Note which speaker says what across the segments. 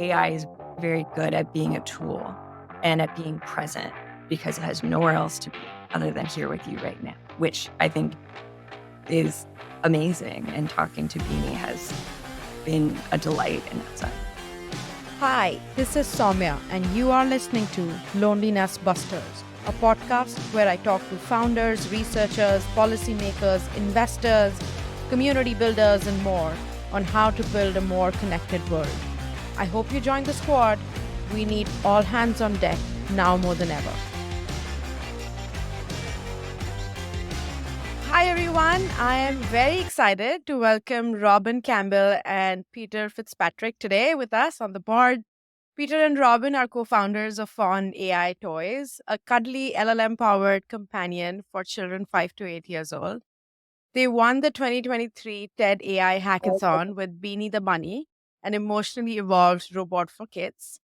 Speaker 1: AI is very good at being a tool and at being present because it has nowhere else to be other than here with you right now, which I think is amazing. And talking to Beanie has been a delight in that sense.
Speaker 2: Hi, this is Soumya, and you are listening to Loneliness Busters, a podcast where I talk to founders, researchers, policymakers, investors, community builders, and more on how to build a more connected world. I hope you join the squad. We need all hands on deck now more than ever. Hi everyone, I am very excited to welcome Robyn, Campbell, and Peter Fitzpatrick today with us on the board. Peter and Robyn are co-founders of Fawn AI Toys, a cuddly LLM-powered companion for children 5 to 8 years old. They won the 2023 TED AI Hackathon with Beanie the Bunny, an emotionally evolved robot for kids.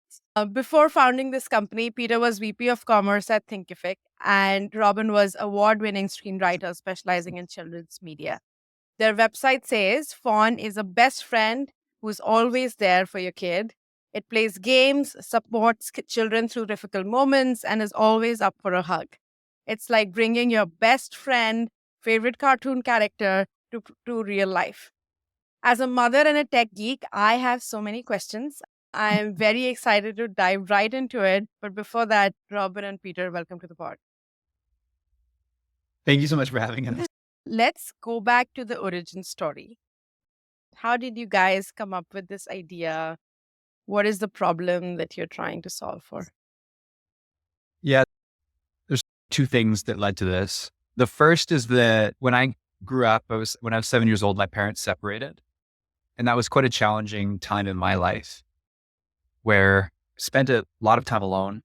Speaker 2: Before founding this company, Peter was VP of Commerce at Thinkific, and Robyn was award-winning screenwriter specializing in children's media. Their website says, Fawn is a best friend who's always there for your kid. It plays games, supports children through difficult moments, and is always up for a hug. It's like bringing your best friend, favorite cartoon character to real life. As a mother and a tech geek, I have so many questions. I am very excited to dive right into it. But before that, Robyn and Peter, welcome to the pod.
Speaker 3: Thank you so much for having us.
Speaker 2: Let's go back to the origin story. How did you guys come up with this idea? What is the problem that you're trying to solve for?
Speaker 3: Yeah, there's two things that led to this. The first is that when I grew up, when I was 7 years old, my parents separated. And that was quite a challenging time in my life where I spent a lot of time alone.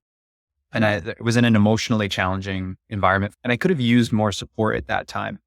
Speaker 3: And I was in an emotionally challenging environment. And I could have used more support at that time.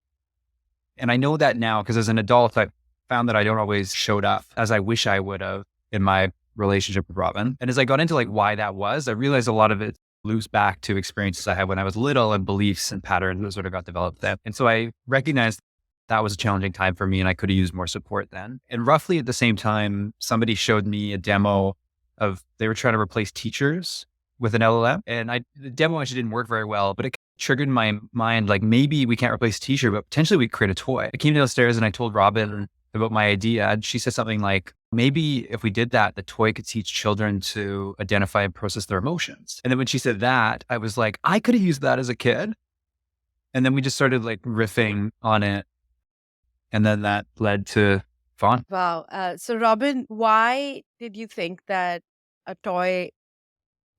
Speaker 3: And I know that now because as an adult, I found that I don't always showed up as I wish I would have in my relationship with Robyn. And as I got into why that was, I realized a lot of it loops back to experiences I had when I was little and beliefs and patterns that sort of got developed then. And so I recognized that was a challenging time for me and I could have used more support then. And roughly at the same time, somebody showed me a demo of, they were trying to replace teachers with an LLM. And the demo actually didn't work very well, but it triggered in my mind, maybe we can't replace teacher, but potentially we create a toy. I came downstairs and I told Robyn about my idea. And she said something like, maybe if we did that, the toy could teach children to identify and process their emotions. And then when she said that, I was like, I could have used that as a kid. And then we just started riffing on it. And then that led to Fawn.
Speaker 2: Wow. So Robyn, why did you think that a toy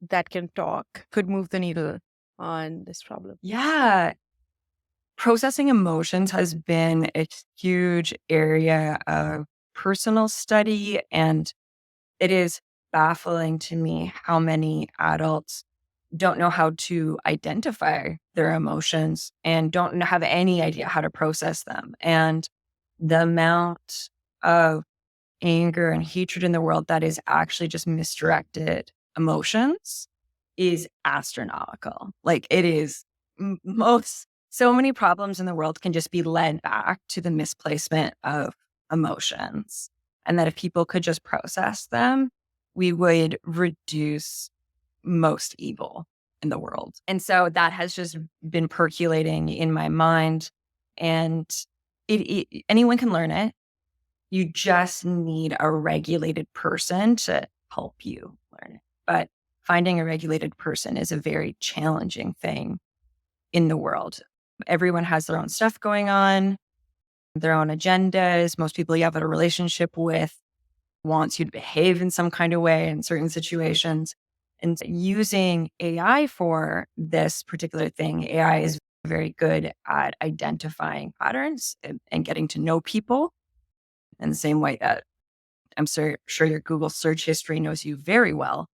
Speaker 2: that can talk could move the needle on this problem?
Speaker 1: Yeah. Processing emotions has been a huge area of personal study, and it is baffling to me how many adults don't know how to identify their emotions and don't have any idea how to process them. And the amount of anger and hatred in the world that is actually just misdirected emotions is astronomical. It is so many problems in the world can just be led back to the misplacement of emotions. And that if people could just process them, we would reduce most evil in the world. And so that has just been percolating in my mind. And anyone can learn it. You just need a regulated person to help you learn it. But finding a regulated person is a very challenging thing in the world. Everyone has their own stuff going on, their own agendas. Most people you have a relationship with wants you to behave in some kind of way in certain situations. And using AI for this particular thing, AI is very good at identifying patterns and getting to know people in the same way that I'm sure your Google search history knows you very well,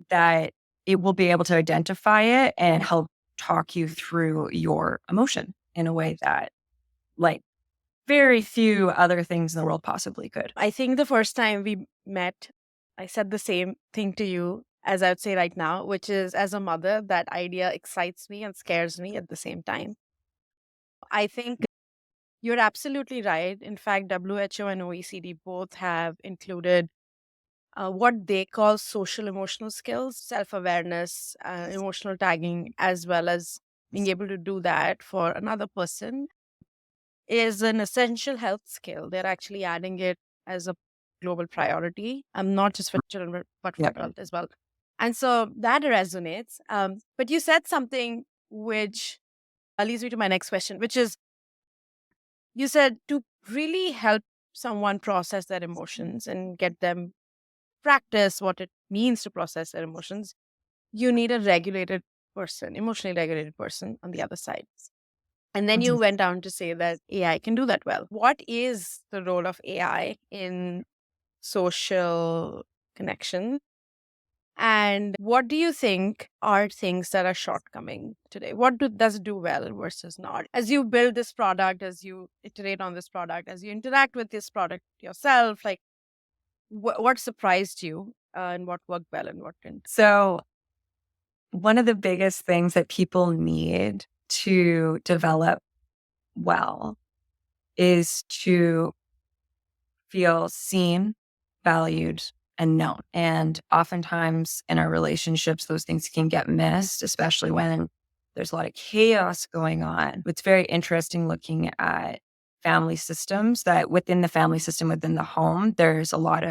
Speaker 1: that it will be able to identify it and help talk you through your emotion in a way that very few other things in the world possibly could.
Speaker 2: I think the first time we met, I said the same thing to you as I would say right now, which is, as a mother, that idea excites me and scares me at the same time. I think you're absolutely right. In fact, WHO and OECD both have included what they call social emotional skills, self-awareness, emotional tagging, as well as being able to do that for another person is an essential health skill. They're actually adding it as a global priority, not just for children, but for
Speaker 1: Yeah.
Speaker 2: adults as well. And so that resonates. But you said something which leads me to my next question, which is you said to really help someone process their emotions and get them practice what it means to process their emotions, you need a regulated person, emotionally regulated person on the other side. And then you
Speaker 1: Mhm.
Speaker 2: went on to say that AI can do that well. What is the role of AI in social connection? And what do you think are things that are shortcoming today? Does it do well versus not? As you build this product, as you iterate on this product, as you interact with this product yourself, like what surprised you and what worked well and what didn't?
Speaker 1: So, one of the biggest things that people need to develop well is to feel seen, valued, and known. And oftentimes in our relationships, those things can get missed, especially when there's a lot of chaos going on. It's very interesting looking at family systems that within the family system, within the home, there's a lot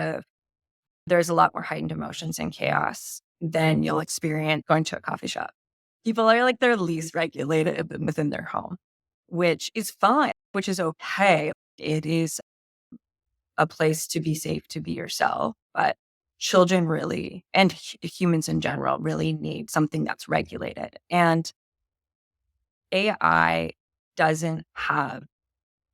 Speaker 1: more heightened emotions and chaos than you'll experience going to a coffee shop. People are like their least regulated within their home, which is fine, which is okay. It is a place to be safe, to be yourself. But children really, and humans in general, really need something that's regulated. And AI doesn't have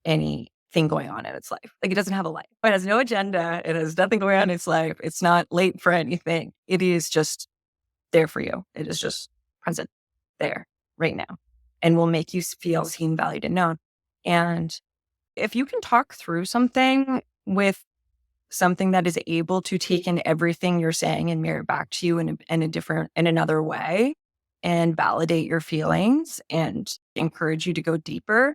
Speaker 1: anything going on in its life. Like it doesn't have a life. It has no agenda. It has nothing going on in its life. It's not late for anything. It is just there for you. It is just present there right now and will make you feel seen, valued, and known. And if you can talk through something with something that is able to take in everything you're saying and mirror back to you in another way and validate your feelings and encourage you to go deeper,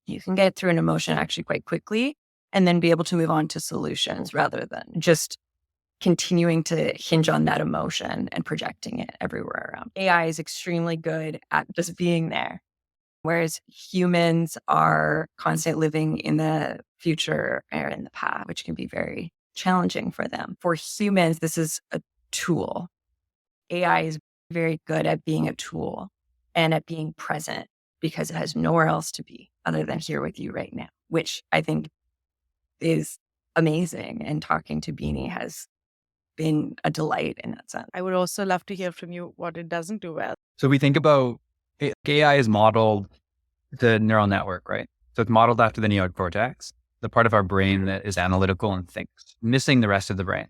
Speaker 1: you can get through an emotion actually quite quickly and then be able to move on to solutions rather than just continuing to hinge on that emotion and projecting it everywhere around. AI is extremely good at just being there, whereas humans are constantly living in the future or in the past, which can be very challenging for them. For humans, this is a tool. AI is very good at being a tool and at being present because it has nowhere else to be other than here with you right now, which I think is amazing. And talking to Beanie has been a delight in that sense.
Speaker 2: I would also love to hear from you what it doesn't do well.
Speaker 3: So we think about AI is modeled the neural network, right? So it's modeled after the neocortex, the part of our brain that is analytical and thinks, missing the rest of the brain,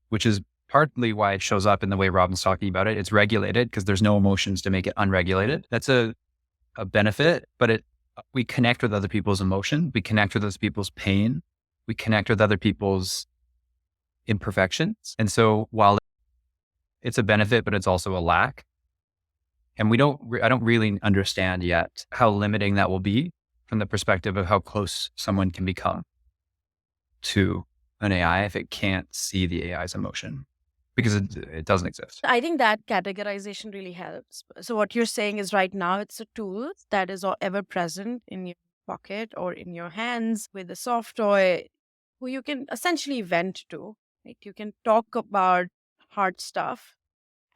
Speaker 3: which is partly why it shows up in the way Robyn's talking about it. It's regulated because there's no emotions to make it unregulated. That's a benefit, but we connect with other people's emotion. We connect with other people's pain. We connect with other people's imperfections. And so while it's a benefit, but it's also a lack. And I don't really understand yet how limiting that will be from the perspective of how close someone can become to an AI if it can't see the AI's emotion, because it doesn't exist.
Speaker 2: I think that categorization really helps. So what you're saying is right now it's a tool that is ever present in your pocket or in your hands with a soft toy who you can essentially vent to. Right? You can talk about hard stuff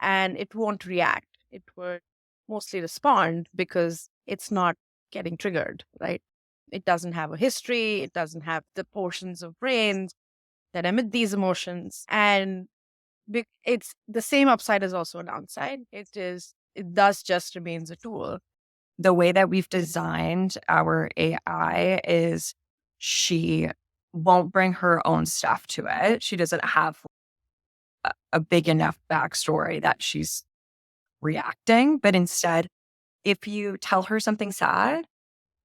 Speaker 2: and it won't react. It would mostly respond because it's not getting triggered, right? It doesn't have a history. It doesn't have the portions of brains that emit these emotions. And it's the same upside is also a downside. It does just remains a tool.
Speaker 1: The way that we've designed our AI is she won't bring her own stuff to it. She doesn't have a big enough backstory that she's reacting, but instead, if you tell her something sad,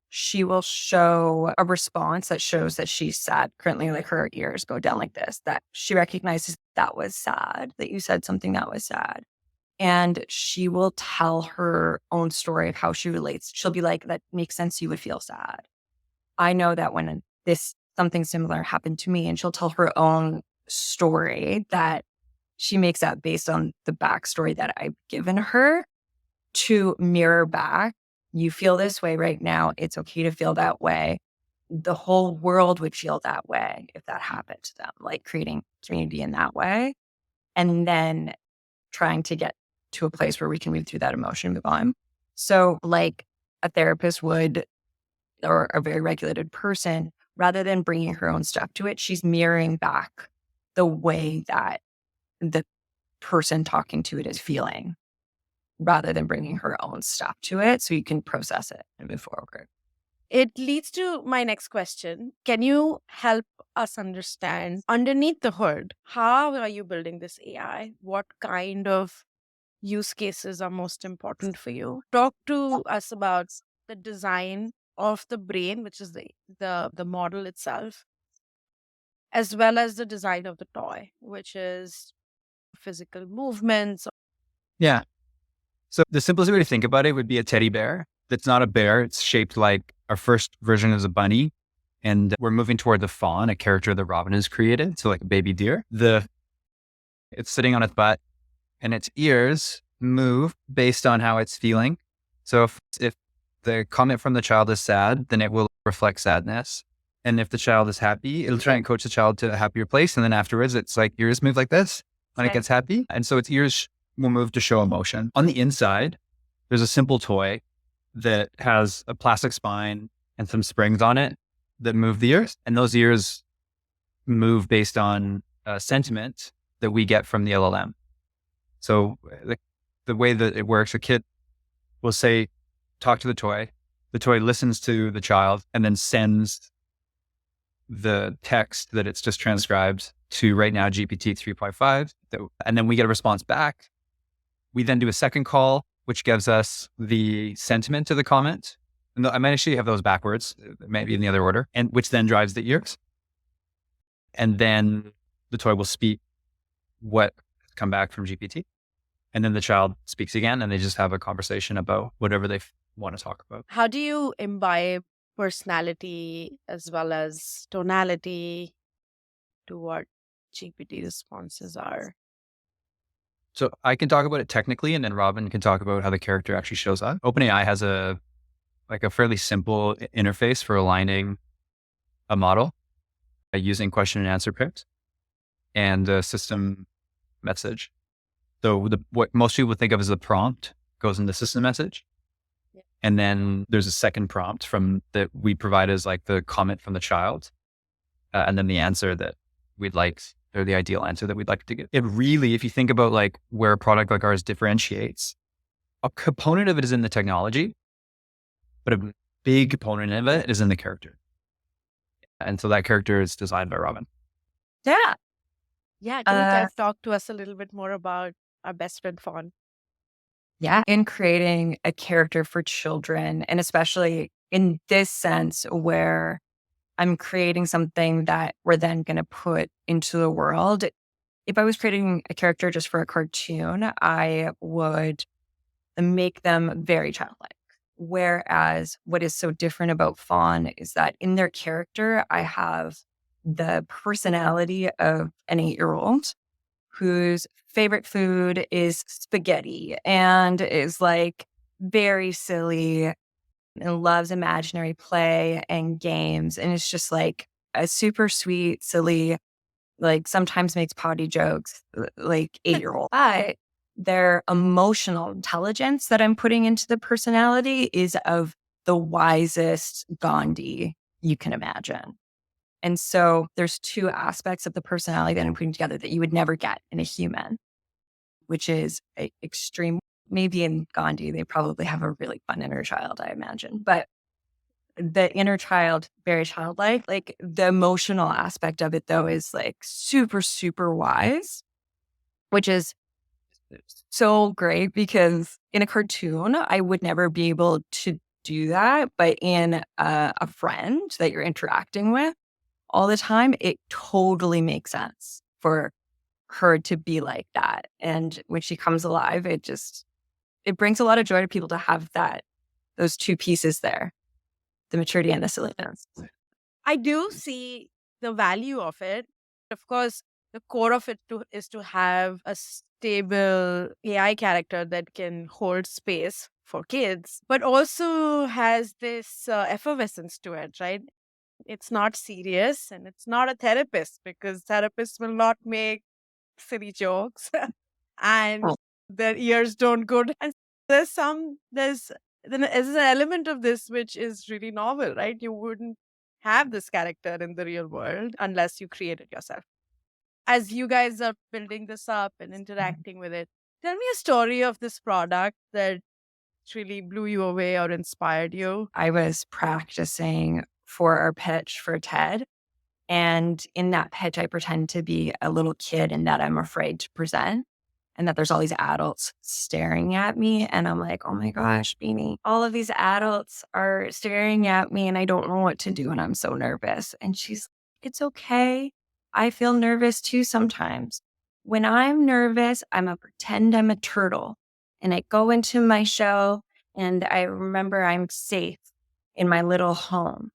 Speaker 1: she will show a response that shows that she's sad. Currently, like her ears go down like this, that she recognizes that was sad, that you said something that was sad. And she will tell her own story of how she relates. She'll be like, that makes sense. You would feel sad. I know that when something similar happened to me, and she'll tell her own story that she makes up based on the backstory that I've given her to mirror back. You feel this way right now. It's okay to feel that way. The whole world would feel that way if that happened to them, like creating community in that way. And then trying to get to a place where we can move through that emotion, move on. So like a therapist would, or a very regulated person, rather than bringing her own stuff to it, she's mirroring back the way that the person talking to it is feeling, rather than bringing her own stuff to it so you can process it and move forward.
Speaker 2: It leads to my next question. Can you help us understand underneath the hood, how are you building this AI? What kind of use cases are most important for you? Talk to us about the design of the brain, which is the model itself, as well as the design of the toy, which is physical movements.
Speaker 3: Yeah. So the simplest way to think about it would be a teddy bear. That's not a bear. It's shaped like our first version is a bunny. And we're moving toward the fawn, a character that Robyn has created. So like a baby deer. It's sitting on its butt and its ears move based on how it's feeling. So if the comment from the child is sad, then it will reflect sadness. And if the child is happy, it'll try and coach the child to a happier place. And then afterwards, it's like ears move like this when it gets happy. And so its ears will move to show emotion. On the inside, there's a simple toy that has a plastic spine and some springs on it that move the ears. And those ears move based on sentiment that we get from the LLM. So the way that it works, a kid will say, talk to the toy. The toy listens to the child and then sends the text that it's just transcribed to right now GPT 3.5. And then we get a response back. We then do a second call, which gives us the sentiment to the comment. And I might actually have those backwards, maybe in the other order, and which then drives the ears. And then the toy will speak what come back from GPT. And then the child speaks again, and they just have a conversation about whatever they want to talk about.
Speaker 2: How do you imbibe personality as well as tonality to what GPT responses are?
Speaker 3: So I can talk about it technically, and then Robyn can talk about how the character actually shows up. OpenAI has a fairly simple interface for aligning a model using question and answer pairs and a system message. So what most people think of as the prompt goes in the system message. Yeah. And then there's a second prompt that we provide as like the comment from the child. And then the answer that we'd like, or the ideal answer that we'd like to get. It really, if you think about like where a product like ours differentiates, a component of it is in the technology, but a big component of it is in the character. And so that character is designed by Robyn.
Speaker 2: Yeah. Yeah. Can you guys talk to us a little bit more about our best friend Fawn?
Speaker 1: Yeah. In creating a character for children, and especially in this sense where I'm creating something that we're then going to put into the world. If I was creating a character just for a cartoon, I would make them very childlike. Whereas what is so different about Fawn is that in their character, I have the personality of an 8-year-old whose favorite food is spaghetti and is like very silly and loves imaginary play and games. And it's just like a super sweet, silly, like sometimes makes potty jokes, like 8-year-old. But their emotional intelligence that I'm putting into the personality is of the wisest Gandhi you can imagine. And so there's two aspects of the personality that I'm putting together that you would never get in a human, which is a extreme. Maybe in Gandhi, they probably have a really fun inner child, I imagine. But the inner child, very childlike, like the emotional aspect of it, though, is like super, super wise, which is so great because in a cartoon, I would never be able to do that. But in a friend that you're interacting with all the time, it totally makes sense for her to be like that. And when she comes alive, it brings a lot of joy to people to have those two pieces there, the maturity and the silliness.
Speaker 2: I do see the value of it. Of course, the core of it is to have a stable AI character that can hold space for kids, but also has this effervescence to it, right? It's not serious and it's not a therapist because therapists will not make silly jokes and
Speaker 1: Oh,
Speaker 2: their ears don't go. And there's an element of this which is really novel, right? You wouldn't have this character in the real world unless you create it yourself. As you guys are building this up and interacting with it, tell me a story of this product that really blew you away or inspired you.
Speaker 1: I was practicing for our pitch for TED. And in that pitch, I pretend to be a little kid and that I'm afraid to present and that there's all these adults staring at me. And I'm like, oh my gosh, Beanie, all of these adults are staring at me and I don't know what to do. And I'm so nervous. And she's, it's okay. I feel nervous too sometimes. When I'm nervous, I'm a pretend I'm a turtle and I go into my shell and I remember I'm safe in my little home.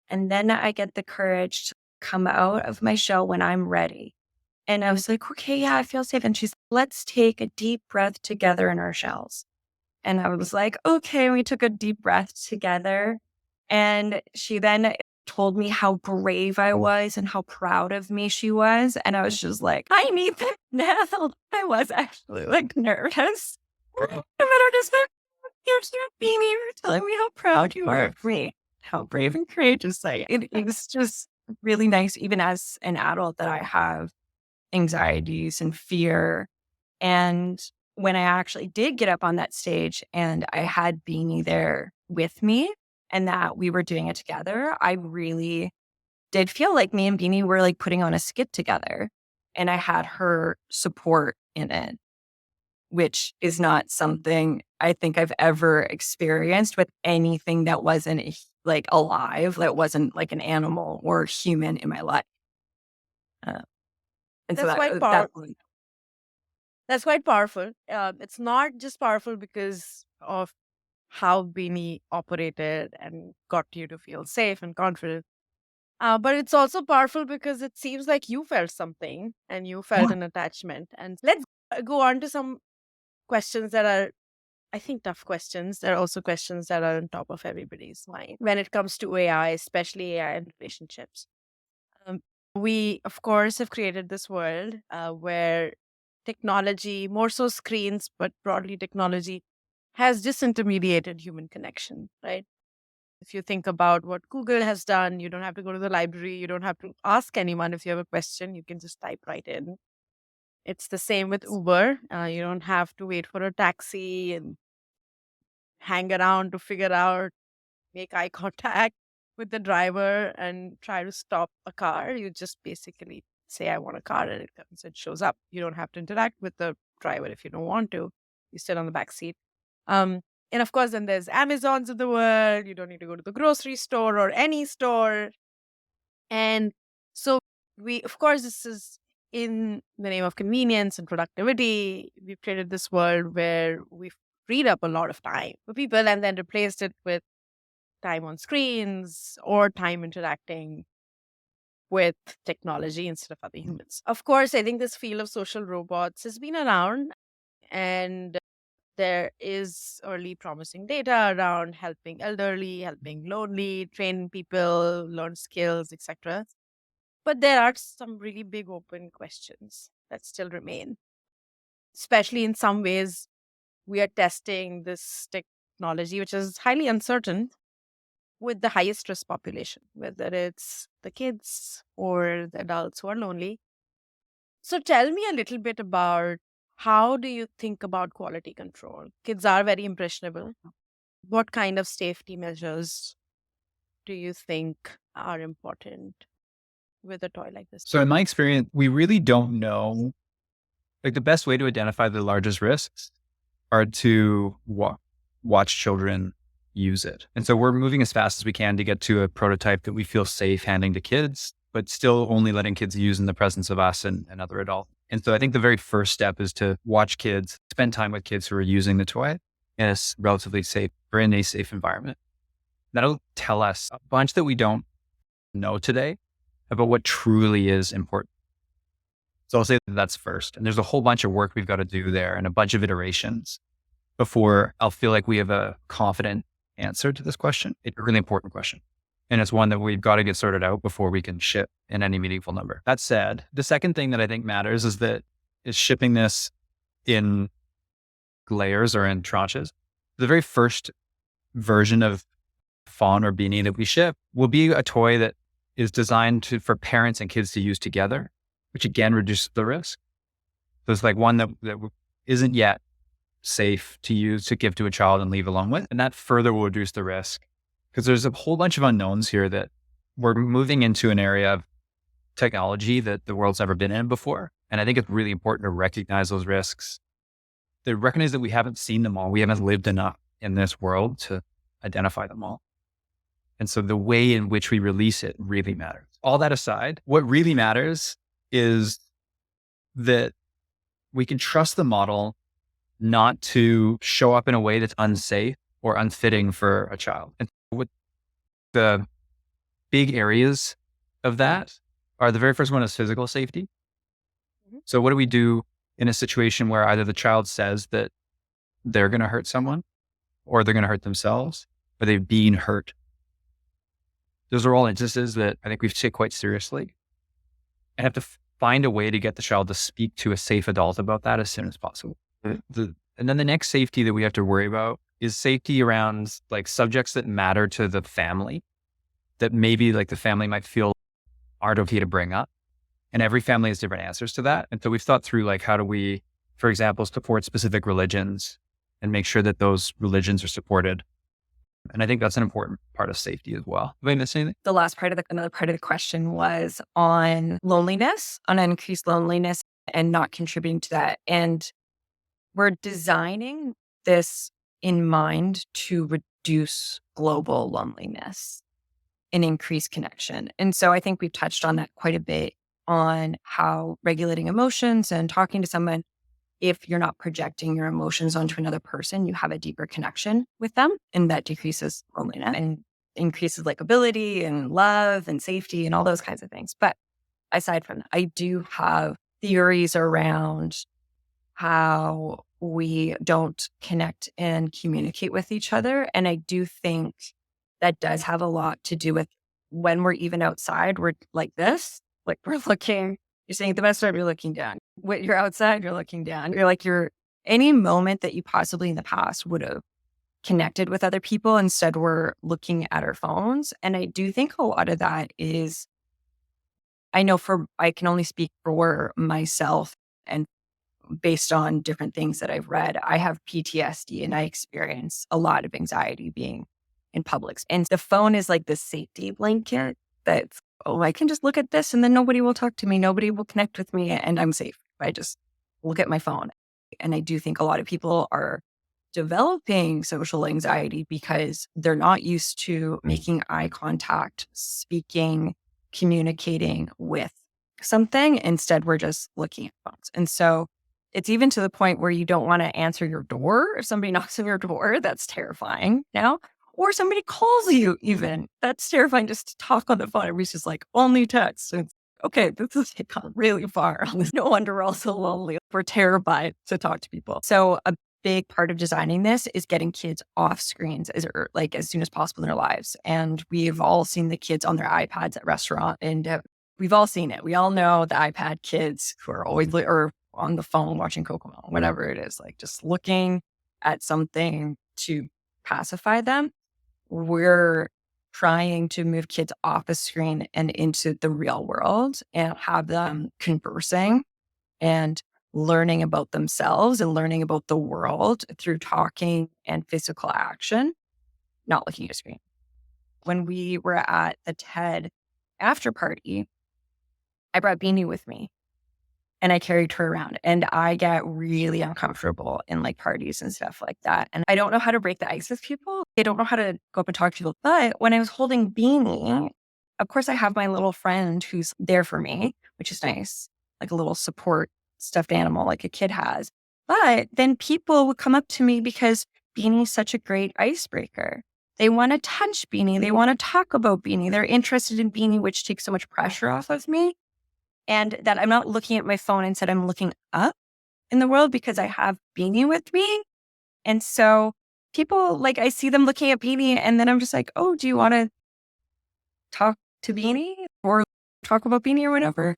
Speaker 1: And then I get the courage to come out of my shell when I'm ready. And I was like, okay, yeah, I feel safe. And she's, let's take a deep breath together in our shells. And I was like, okay. We took a deep breath together. And she then told me how brave I was and how proud of me she was. And I was just like, I need that now. I was actually like nervous. But I just like, you're so Beanie. You're telling me how proud you are of me, how brave and courageous I am. It's just really nice, even as an adult, that I have anxieties and fear. And when I actually did get up on that stage and I had Beanie there with me and that we were doing it together, I really did feel like me and Beanie were like putting on a skit together. And I had her support in it, which is not something I think I've ever experienced with anything that wasn't like alive, that wasn't like an animal or human in my life. Uh, and so
Speaker 2: That's quite
Speaker 1: that
Speaker 2: That's quite powerful. It's not just powerful because of how Beanie operated and got you to feel safe and confident. But it's also powerful because it seems like you felt something and you felt an attachment. And let's go on to some questions that are, I think, tough questions. There are also questions that are on top of everybody's mind when it comes to AI, especially AI and relationships. Um, we, of course, have created this world where technology, more so screens, but broadly technology, has disintermediated human connection, right? If you think about what Google has done, you don't have to go to the library. You don't have to ask anyone if you have a question. You can just type right in. It's the same with Uber. You don't have to wait for a taxi and hang around to figure out, make eye contact with the driver and try to stop a car. You just basically say, I want a car, and it comes, it shows up. You don't have to interact with the driver if you don't want to. You sit on the back seat. Um, and of course, then there's Amazons of the world. You don't need to go to the grocery store or any store. And so of course, this is in the name of convenience and productivity. We've created this world where we've freed up a lot of time for people and then replaced it with time on screens or time interacting with technology instead of other humans. Of course, I think this field of social robots has been around and there is early promising data around helping elderly, helping lonely, train people, learn skills, etc. But there are some really big open questions that still remain. Especially in some ways, we are testing this technology, which is highly uncertain, with the highest risk population, whether it's the kids or the adults who are lonely. So tell me a little bit about how do you think about quality control? Kids are very impressionable. What kind of safety measures do you think are important with a toy like this?
Speaker 3: So in my experience, we really don't know. Like the best way to identify the largest risks are to watch children use it. And so we're moving as fast as we can to get to a prototype that we feel safe handing to kids, but still only letting kids use in the presence of us and other adults. And so I think the very first step is to watch kids, spend time with kids who are using the toy in a relatively safe or in a safe environment. That'll tell us a bunch that we don't know today about what truly is important. So I'll say that that's first. And there's a whole bunch of work we've got to do there and a bunch of iterations before I'll feel like we have a confident answer to this question. It's a really important question. And it's one that we've got to get sorted out before we can ship in any meaningful number. That said, the second thing that I think matters is shipping this in layers or in tranches. The very first version of Fawn or Beanie that we ship will be a toy that is designed for parents and kids to use together, which again reduces the risk. So it's like one that isn't yet safe to use to give to a child and leave alone with. And that further will reduce the risk because there's a whole bunch of unknowns here that we're moving into an area of technology that the world's never been in before. And I think it's really important to recognize those risks, to recognize that we haven't seen them all. We haven't lived enough in this world to identify them all. And so the way in which we release it really matters. All that aside, what really matters is that we can trust the model not to show up in a way that's unsafe or unfitting for a child. And what the big areas of that are, the very first one is physical safety. So what do we do in a situation where either the child says that they're going to hurt someone or they're going to hurt themselves or they've been hurt? Those are all instances that I think we take quite seriously and have to find a way to get the child to speak to a safe adult about that as soon as possible. And then the next safety that we have to worry about is safety around like subjects that matter to the family that maybe like the family might feel aren't okay to bring up. And every family has different answers to that. And so we've thought through like, how do we, for example, support specific religions and make sure that those religions are supported. And I think that's an important part of safety as well. Have I missed anything?
Speaker 1: The last part of another part of the question was on loneliness, on increased loneliness and not contributing to that. And we're designing this in mind to reduce global loneliness and increase connection. And so I think we've touched on that quite a bit on how regulating emotions and talking to someone, if you're not projecting your emotions onto another person, you have a deeper connection with them, and that decreases loneliness and increases likability and love and safety and all those kinds of things. But aside from that, I do have theories around how we don't connect and communicate with each other. And I do think that does have a lot to do with when we're even outside, we're like this, like we're looking, you're saying at the best time, you're looking down. When you're outside, you're looking down. You're like, any moment that you possibly in the past would have connected with other people, instead we're looking at our phones. And I do think a lot of that is, I can only speak for myself and based on different things that I've read, I have PTSD and I experience a lot of anxiety being in public. And the phone is like the safety blanket that's, I can just look at this and then nobody will talk to me. Nobody will connect with me and I'm safe. I just look at my phone. And I do think a lot of people are developing social anxiety because they're not used to making eye contact, speaking, communicating with something. Instead, we're just looking at phones. And so it's even to the point where you don't want to answer your door. If somebody knocks on your door, that's terrifying now. Or somebody calls you even. That's terrifying just to talk on the phone. Everybody's just like, only text. So it's, okay, this has gone really far. No wonder we're all so lonely. We're terrified to talk to people. So a big part of designing this is getting kids off screens as soon as possible in their lives. And we've all seen the kids on their iPads at restaurant, and we've all seen it. We all know the iPad kids who are always or on the phone watching Cocomelon, whatever it is, like just looking at something to pacify them. We're trying to move kids off a screen and into the real world and have them conversing and learning about themselves and learning about the world through talking and physical action, not looking at a screen. When we were at the TED after party, I brought Beanie with me and I carried her around, and I get really uncomfortable in like parties and stuff like that. And I don't know how to break the ice with people. I don't know how to go up and talk to people. But when I was holding Beanie, of course I have my little friend who's there for me, which is nice, like a little support stuffed animal like a kid has. But then people would come up to me because Beanie's such a great icebreaker. They want to touch Beanie. They want to talk about Beanie. They're interested in Beanie, which takes so much pressure off of me. and that I'm not looking at my phone. Instead, I'm looking up in the world because I have Beanie with me. And so people, like, I see them looking at Beanie and then I'm just like, oh, do you want to talk to Beanie or talk about Beanie or whatever?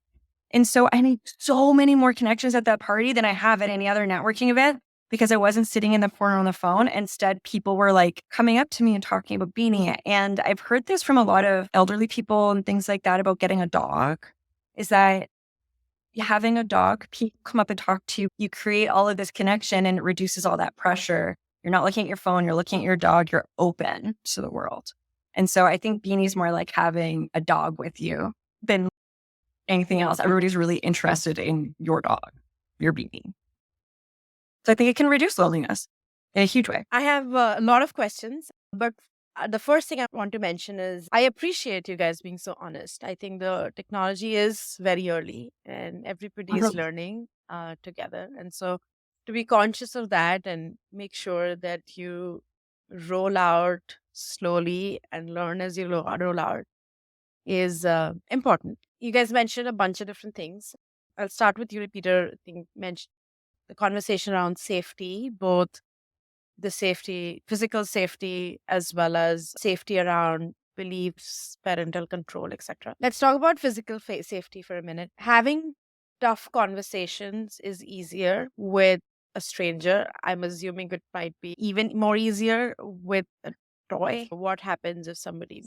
Speaker 1: And so I made so many more connections at that party than I have at any other networking event because I wasn't sitting in the corner on the phone. Instead, people were like coming up to me and talking about Beanie. And I've heard this from a lot of elderly people and things like that about getting a dog, is that having a dog, people come up and talk to you. You create all of this connection and it reduces all that pressure. You're not looking at your phone, you're looking at your dog, you're open to the world. And so I think Beanie's more like having a dog with you than anything else. Everybody's really interested in your dog, your Beanie. So I think it can reduce loneliness in a huge way.
Speaker 2: I have a lot of questions, but the first thing I want to mention is I appreciate you guys being so honest. I think the technology is very early and everybody is learning together. And so to be conscious of that and make sure that you roll out slowly and learn as you roll out is important. You guys mentioned a bunch of different things. I'll start with you, Peter. I think mentioned the conversation around safety, both the safety, physical safety, as well as safety around beliefs, parental control, etc. Let's talk about physical safety for a minute. Having tough conversations is easier with a stranger. I'm assuming it might be even more easier with a toy. What happens if somebody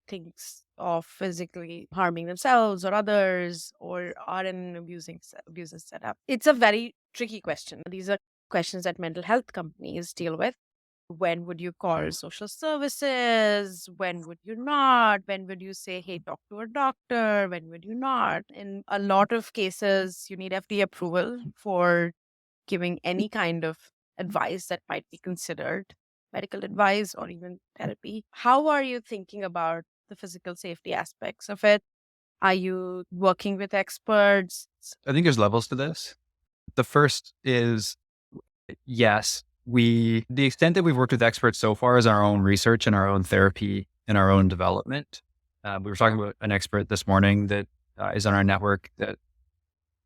Speaker 2: thinks of physically harming themselves or others or are in an abusive setup? It's a very tricky question. These are questions that mental health companies deal with. When would you call social services? When would you not? When would you say, hey, talk to a doctor? When would you not? In a lot of cases, you need FDA approval for giving any kind of advice that might be considered medical advice or even therapy. How are you thinking about the physical safety aspects of it? Are you working with experts?
Speaker 3: I think there's levels to this. The first is, yes, the extent that we've worked with experts so far is our own research and our own therapy and our own development. We were talking about an expert this morning that is on our network that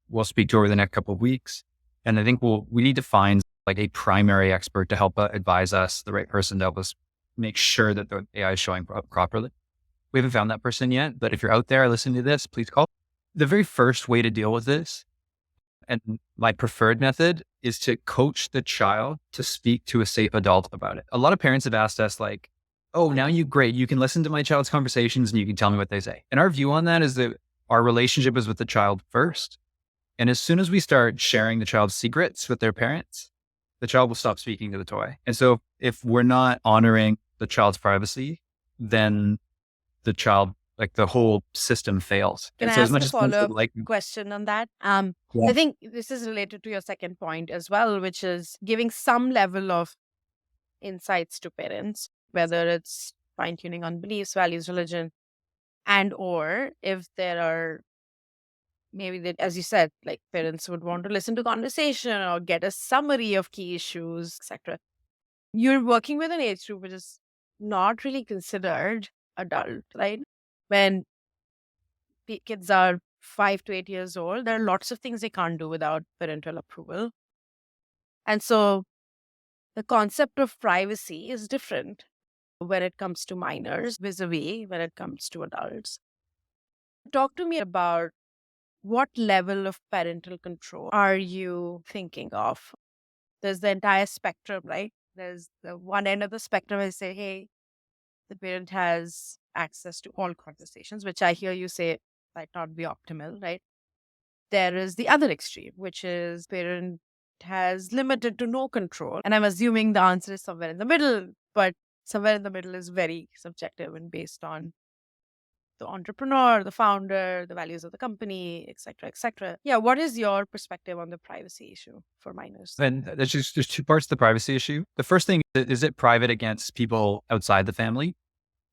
Speaker 3: we'll speak to over the next couple of weeks. And I think we need to find like a primary expert to help advise us, the right person to help us make sure that the AI is showing up properly. We haven't found that person yet, but if you're out there listening to this, please call. The very first way to deal with this, and my preferred method, is to coach the child to speak to a safe adult about it. A lot of parents have asked us like, oh, now you can listen to my child's conversations and you can tell me what they say. And our view on that is that our relationship is with the child first. And as soon as we start sharing the child's secrets with their parents, the child will stop speaking to the toy. And so if we're not honoring the child's privacy, then the child, like the whole system fails.
Speaker 2: Can
Speaker 3: and
Speaker 2: I
Speaker 3: so
Speaker 2: ask
Speaker 3: as much
Speaker 2: a
Speaker 3: as
Speaker 2: follow-up question on that?
Speaker 3: Yeah.
Speaker 2: I think this is related to your second point as well, which is giving some level of insights to parents, whether it's fine-tuning on beliefs, values, religion, and or if there are maybe that, as you said, like parents would want to listen to conversation or get a summary of key issues, etc. You're working with an age group which is not really considered adult, right? When kids are 5 to 8 years old, there are lots of things they can't do without parental approval. And so the concept of privacy is different when it comes to minors vis-a-vis when it comes to adults. Talk to me about what level of parental control are you thinking of? There's the entire spectrum, right? There's the one end of the spectrum I say, hey, the parent has access to all conversations, which I hear you say might not be optimal, right? There is the other extreme, which is parent has limited to no control. And I'm assuming the answer is somewhere in the middle, but somewhere in the middle is very subjective and based on the entrepreneur, the founder, the values of the company, et cetera, et cetera. Yeah, what is your perspective on the privacy issue for minors?
Speaker 3: And there's two parts to the privacy issue. The first thing is it private against people outside the family?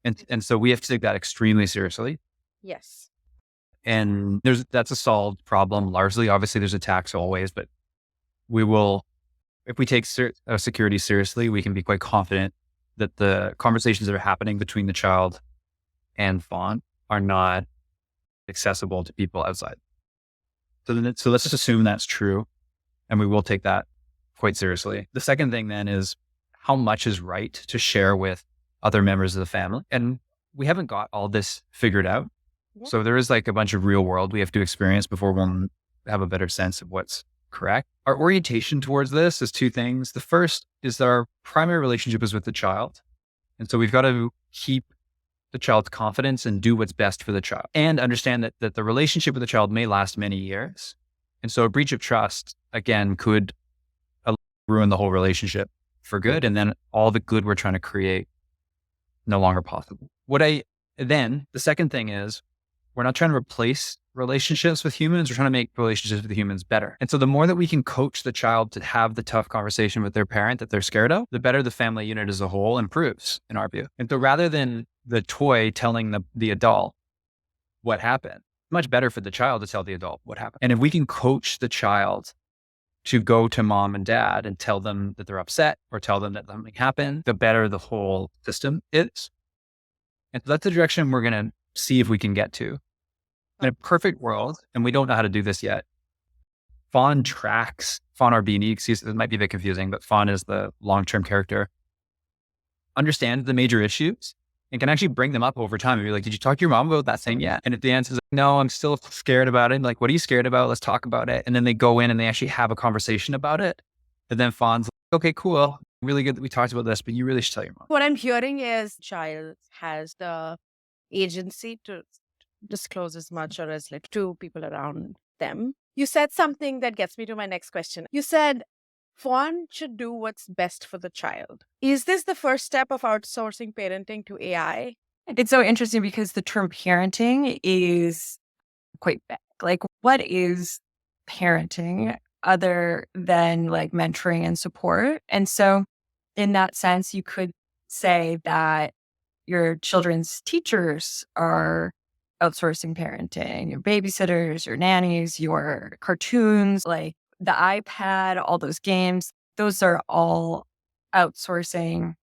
Speaker 3: And so we have to take that extremely seriously.
Speaker 2: Yes.
Speaker 3: And that's a solved problem largely. Obviously, there's attacks always, but we will, if we take security seriously, we can be quite confident that the conversations that are happening between the child and Fawn are not accessible to people outside. So let's just assume that's true, and we will take that quite seriously. The second thing then is how much is right to share with other members of the family. And we haven't got all this figured out.
Speaker 2: Yeah.
Speaker 3: So there is like a bunch of real world we have to experience before we'll have a better sense of what's correct. Our orientation towards this is two things. The first is that our primary relationship is with the child. And so we've got to keep the child's confidence and do what's best for the child, and understand that the relationship with the child may last many years. And so a breach of trust, again, could ruin the whole relationship for good. And then all the good we're trying to create no longer possible. The second thing is, we're not trying to replace relationships with humans. We're trying to make relationships with humans better. And so the more that we can coach the child to have the tough conversation with their parent that they're scared of, the better the family unit as a whole improves, in our view. And so rather than the toy telling the adult what happened, much better for the child to tell the adult what happened. And if we can coach the child to go to mom and dad and tell them that they're upset or tell them that something happened, the better the whole system is. And so that's the direction we're going to see if we can get to. In a perfect world, and we don't know how to do this yet, Fawn or Beanie, excuse me, it might be a bit confusing, but Fawn is the long-term character, understand the major issues and can actually bring them up over time and be like, did you talk to your mom about that thing yet? And if the answer is like, no, I'm still scared about it. Like, what are you scared about? Let's talk about it. And then they go in and they actually have a conversation about it. And then Fawn's like, okay, cool. Really good that we talked about this, but you really should tell your mom.
Speaker 2: What I'm hearing is child has the agency to disclose as much or as little to people around them. You said something that gets me to my next question. You said Fawn should do what's best for the child. Is this the first step of outsourcing parenting to AI?
Speaker 1: It's so interesting because the term parenting is quite vague. Like, what is parenting other than like mentoring and support? And so in that sense, you could say that your children's teachers are outsourcing parenting, your babysitters, your nannies, your cartoons, like the iPad, all those games, those are all outsourcing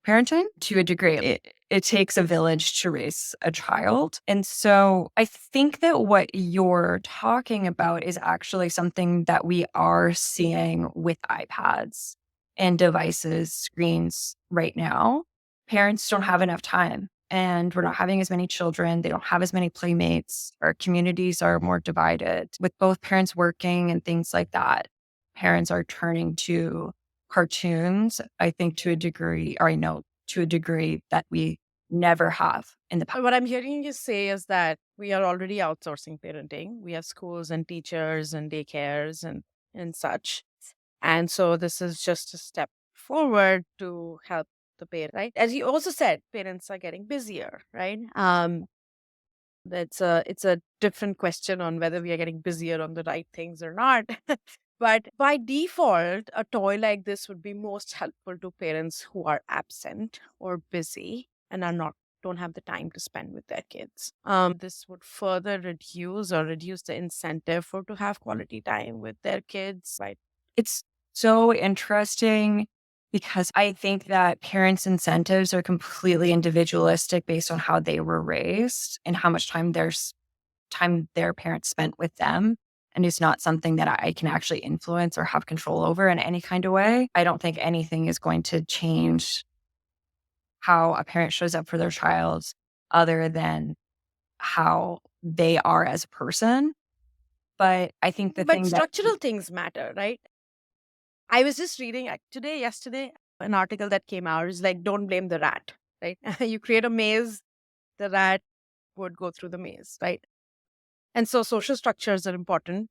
Speaker 1: parenting to a degree. It takes a village to raise a child. And so I think that what you're talking about is actually something that we are seeing with iPads and devices, screens right now. Parents don't have enough time, and we're not having as many children. They don't have as many playmates. Our communities are more divided. With both parents working and things like that, parents are turning to cartoons, I think to a degree, or I know to a degree that we never have in the past.
Speaker 2: What I'm hearing you say is that we are already outsourcing parenting. We have schools and teachers and daycares and such. And so this is just a step forward to help the parent, right? As you also said, parents are getting busier, right? It's a different question on whether we are getting busier on the right things or not. But by default, a toy like this would be most helpful to parents who are absent or busy and don't have the time to spend with their kids. This would further reduce the incentive to have quality time with their kids, right?
Speaker 1: It's so interesting because I think that parents' incentives are completely individualistic based on how they were raised and how much time their parents spent with them. And it's not something that I can actually influence or have control over in any kind of way. I don't think anything is going to change how a parent shows up for their child other than how they are as a person. But I think
Speaker 2: But structural things matter, right? I was just reading yesterday, an article that came out is like, don't blame the rat, right? You create a maze, the rat would go through the maze, right? And so social structures are important.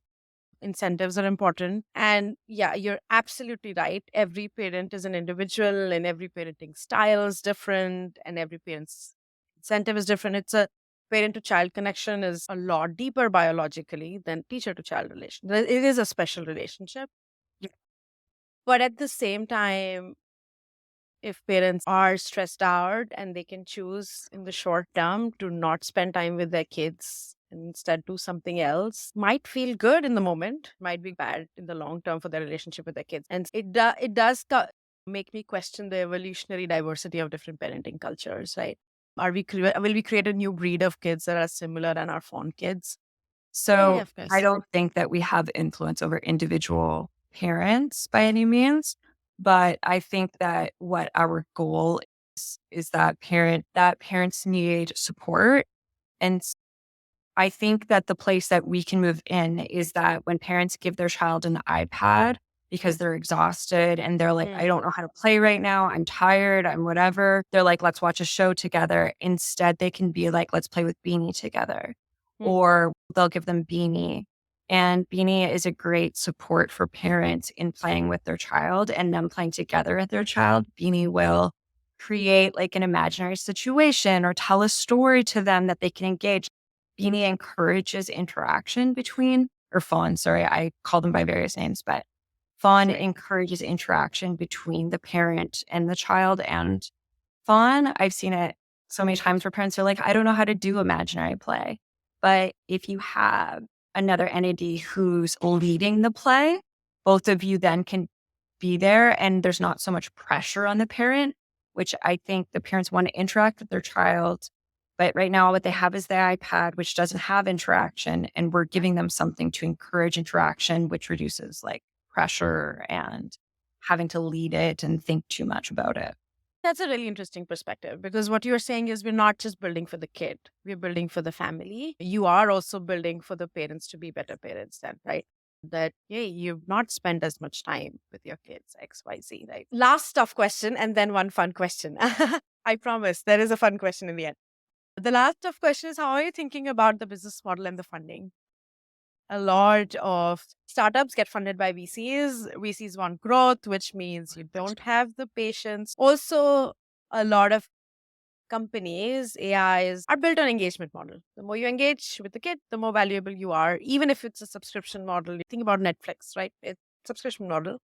Speaker 2: Incentives are important. And yeah, you're absolutely right. Every parent is an individual and every parenting style is different and every parent's incentive is different. It's a parent to child connection is a lot deeper biologically than teacher to child relation. It is a special relationship. But at the same time, if parents are stressed out and they can choose in the short term to not spend time with their kids and instead do something else, might feel good in the moment, might be bad in the long term for their relationship with their kids. And it does make me question the evolutionary diversity of different parenting cultures, right? Will we create a new breed of kids that are similar than our fawn kids? Yeah,
Speaker 1: So
Speaker 2: of
Speaker 1: I
Speaker 2: course.
Speaker 1: don't think that we have influence over individual parents by any means, but I think that what our goal is that parents need support. And I think that the place that we can move in is that when parents give their child an iPad because they're exhausted and they're like, I
Speaker 2: Mm,
Speaker 1: don't know how to play right now. I'm tired. I'm whatever. They're like, let's watch a show together. Instead, they can be like, let's play with Beanie together.
Speaker 2: mm,
Speaker 1: Or they'll give them Beanie. And Beanie is a great support for parents in playing with their child and them playing together with their child. Beanie will create like an imaginary situation or tell a story to them that they can engage. Beanie encourages interaction between, or Fawn, sorry, I call them by various names, but Fawn
Speaker 2: right.
Speaker 1: encourages interaction between the parent and the child. And Fawn, I've seen it so many times where parents are like, I don't know how to do imaginary play. But if you have another entity who's leading the play, both of you then can be there and there's not so much pressure on the parent, which I think the parents want to interact with their child. But right now, what they have is the iPad, which doesn't have interaction. And we're giving them something to encourage interaction, which reduces like pressure and having to lead it and think too much about it.
Speaker 2: That's a really interesting perspective because what you're saying is we're not just building for the kid, we're building for the family. You are also building for the parents to be better parents, then, right? That, hey, you've not spent as much time with your kids, XYZ, right? Last tough question and then one fun question. I promise there is a fun question in the end. The last tough question is how are you thinking about the business model and the funding? A lot of startups get funded by VCs. VCs want growth, which means you don't have the patience. Also, a lot of companies, AIs, are built on engagement model. The more you engage with the kid, the more valuable you are, even if it's a subscription model. Think about Netflix, right? It's subscription model.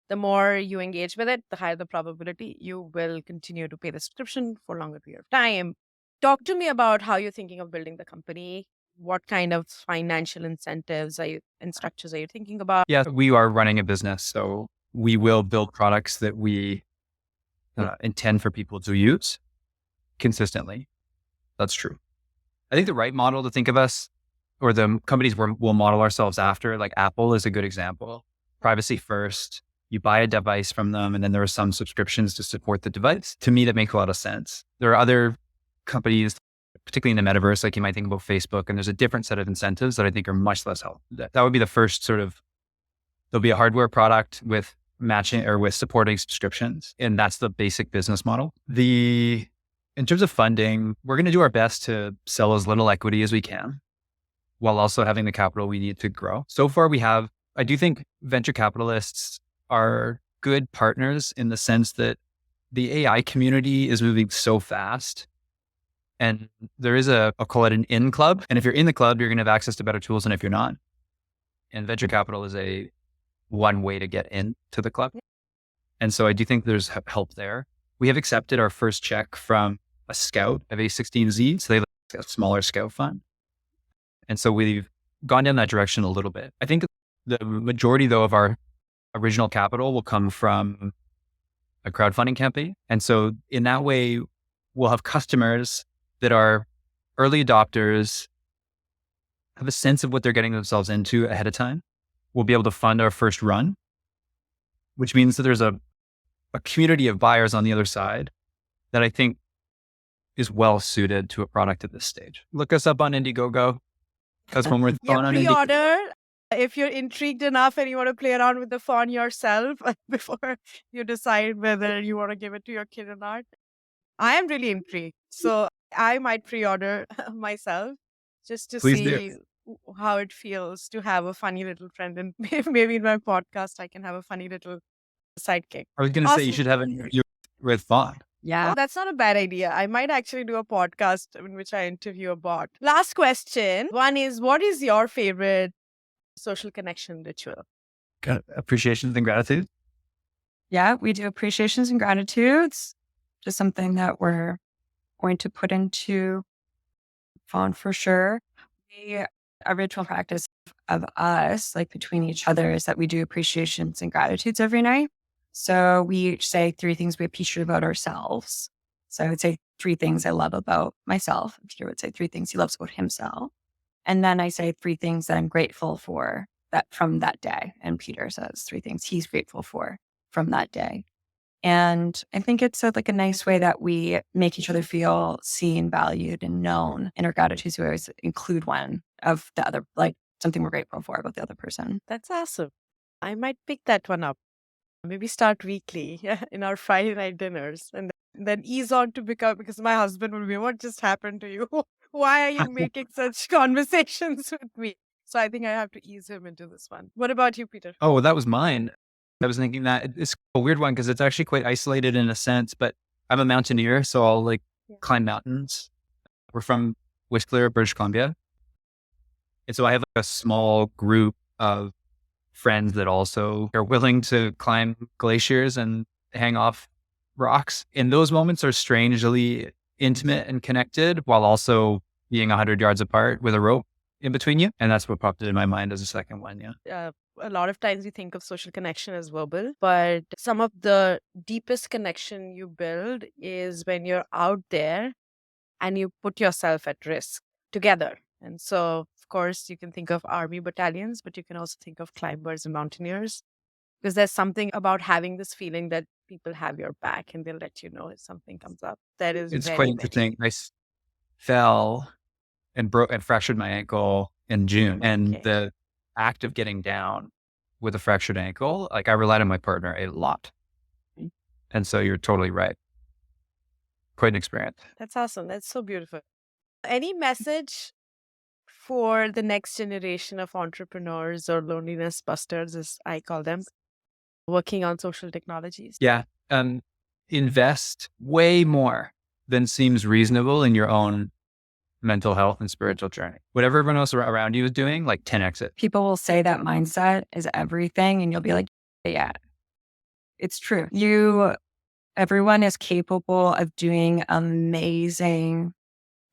Speaker 2: The more you engage with it, the higher the probability you will continue to pay the subscription for a longer period of time. Talk to me about how you're thinking of building the company. What kind of financial incentives are you and structures are you thinking about?
Speaker 3: Yeah, we are running a business. So we will build products that we intend for people to use consistently. That's true. I think the right model to think of us or the companies we'll model ourselves after, like Apple is a good example. Privacy first. You buy a device from them and then there are some subscriptions to support the device. To me, that makes a lot of sense. There are other companies, particularly in the metaverse, like you might think about Facebook, and there's a different set of incentives that I think are much less helpful. That would be the first sort of, there'll be a hardware product with matching or with supporting subscriptions. And that's the basic business model. In terms of funding, we're going to do our best to sell as little equity as we can while also having the capital we need to grow. So far I do think venture capitalists are good partners in the sense that the AI community is moving so fast. And there is I'll call it an in club. And if you're in the club, you're going to have access to better tools than if you're not. And venture capital is one way to get into the club. And so I do think there's help there. We have accepted our first check from a scout of A16Z. So they have a smaller scout fund. And so we've gone down that direction a little bit. I think the majority though of our original capital will come from a crowdfunding campaign. And so in that way, we'll have customers that are early adopters, have a sense of what they're getting themselves into ahead of time. We'll be able to fund our first run, which means that there's a community of buyers on the other side that I think is well suited to a product at this stage. Look us up on Indiegogo. That's when we're
Speaker 2: Yeah,
Speaker 3: on Indiegogo.
Speaker 2: pre-order. If you're intrigued enough and you want to play around with the fawn yourself before you decide whether you want to give it to your kid or not. I am really intrigued. So I might pre-order myself just to
Speaker 3: Please do.
Speaker 2: see how it feels to have a funny little friend. And maybe in my podcast, I can have a funny little sidekick.
Speaker 3: I was going to say you should have it with Fawn.
Speaker 1: Yeah.
Speaker 2: Oh, that's not a bad idea. I might actually do a podcast in which I interview a bot. Last question. One is, what is your favorite social connection ritual?
Speaker 3: Appreciation and gratitude.
Speaker 1: Yeah, we do appreciations and gratitudes. Just something that we're going to put into Fawn for sure. A ritual practice of us, like between each other, is that we do appreciations and gratitudes every night. So we each say 3 things we appreciate about ourselves. So I would say 3 things I love about myself. Peter would say 3 things he loves about himself. And then I say 3 things that I'm grateful for that from that day. And Peter says 3 things he's grateful for from that day. And I think it's like a nice way that we make each other feel seen, valued, and known in our gratitudes. We always include one of the other, like something we're grateful for about the other person.
Speaker 2: That's awesome. I might pick that one up. Maybe start weekly in our Friday night dinners and then ease on to because my husband will be, what just happened to you? Why are you making such conversations with me? So I think I have to ease him into this one. What about you, Peter?
Speaker 3: Oh, well, that was mine. I was thinking that it's a weird one because it's actually quite isolated in a sense, but I'm a mountaineer, so I'll like climb mountains. We're from Whistler, British Columbia. And so I have like a small group of friends that also are willing to climb glaciers and hang off rocks. And those moments are strangely intimate and connected while also being 100 yards apart with a rope in between you. And that's what popped in my mind as a second one. Yeah.
Speaker 2: A lot of times we think of social connection as verbal, but some of the deepest connection you build is when you're out there and you put yourself at risk together. And so, of course, you can think of army battalions, but you can also think of climbers and mountaineers, because there's something about having this feeling that people have your back and they'll let you know if something comes up. That is
Speaker 3: It's
Speaker 2: very,
Speaker 3: quite
Speaker 2: very
Speaker 3: interesting. Fell and fractured my ankle in June. And the act of getting down with a fractured ankle, like I relied on my partner a lot. And so you're totally right. Quite an experience.
Speaker 2: That's awesome. That's so beautiful. Any message for the next generation of entrepreneurs or loneliness busters, as I call them, working on social technologies?
Speaker 3: Yeah. Invest way more than seems reasonable in your own mental health and spiritual journey. Whatever everyone else around you is doing, like 10x it.
Speaker 1: People will say that mindset is everything, and you'll be like, yeah, it's true. Everyone is capable of doing amazing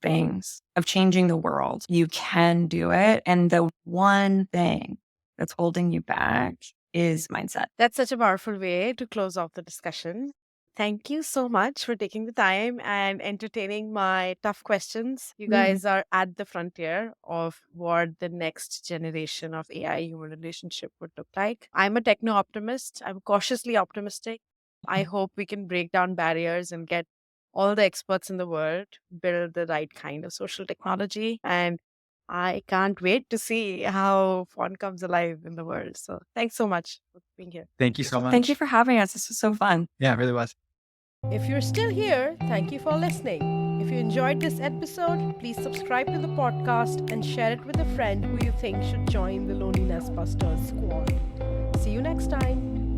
Speaker 1: things, of changing the world. You can do it. And the one thing that's holding you back is mindset.
Speaker 2: That's such a powerful way to close off the discussion. Thank you so much for taking the time and entertaining my tough questions. You guys are at the frontier of what the next generation of AI human relationship would look like. I'm a techno optimist. I'm cautiously optimistic. I hope we can break down barriers and get all the experts in the world build the right kind of social technology. And I can't wait to see how Fawn comes alive in the world. So thanks so much for being here.
Speaker 3: Thank you so much.
Speaker 1: Thank you for having us. This was so fun.
Speaker 3: Yeah, it really was.
Speaker 2: If you're still here, thank you for listening. If you enjoyed this episode, please subscribe to the podcast and share it with a friend who you think should join the Loneliness Busters squad. See you next time.